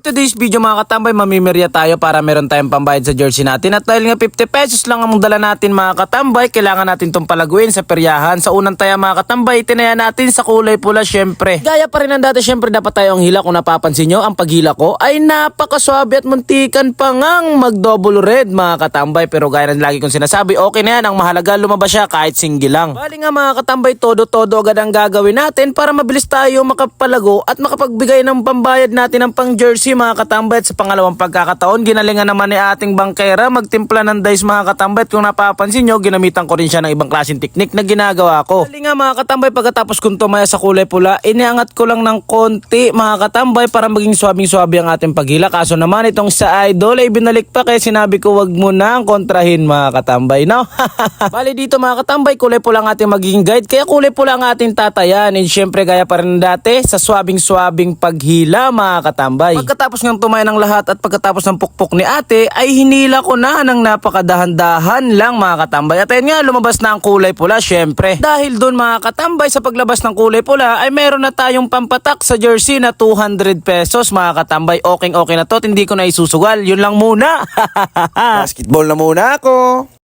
today's video mga katambay, mamimirya tayo para meron tayong pambayad sa jersey natin. At dahil nga 50 pesos lang ang dala natin mga katambay, kailangan natin itong palaguin sa peryahan. Sa unang taya mga katambay, tinaya natin sa kulay pula syempre. Gaya pa rin ang dati, syempre dapat tayo ang hila. Kung napapansin nyo, ang paghila ko ay napakaswabe at muntikan pa ngang mag-double red mga katambay. Pero gaya na lagi kong sinasabi, okay na yan. Ang mahalaga lumabas siya kahit single lang. Bali nga mga katambay, todo-todo agad ang gagawin natin para mabilis tayo makapalago at makapagbigay ng pambayad natin ng pang jersey mga katambay. At sa pangalawang pagkakataon, ginalingan naman ni ating bangkera magtimpla ng dice mga katambay. At kung napapansin nyo, ginamitan ko rin siya ng ibang klaseng teknik na ginagawa ko. Bali nga mga katambay, pagkatapos kong tumaya sa kulay pula, iniangat ko lang ng konti mga katambay para maging swabing-swabe ang ating paghila. Kaso naman itong sa idol ay binalik pa, kaya sinabi ko wag mo na ang kontrahin mga katambay, no? Bali dito mga katambay, kulay pula ang ating magiging guide, kaya kulay pula ang ating tatayan. And syempre gaya pa rin dati sa swabing-swabing paghila mga katambay. Pagkatapos ng tumaya ng lahat at pagkatapos ng pukpok ni ate ay hinila ko na ng napakadahan-dahan lang mga katambay. At ayun nga, lumabas na ang kulay pula syempre. Dahil doon mga katambay, sa paglabas ng kulay pula ay meron na tayong pampatak sa jersey na 200 pesos mga katambay. Okay na to, hindi ko na isusugal. Yun lang muna. Basketball na muna ako.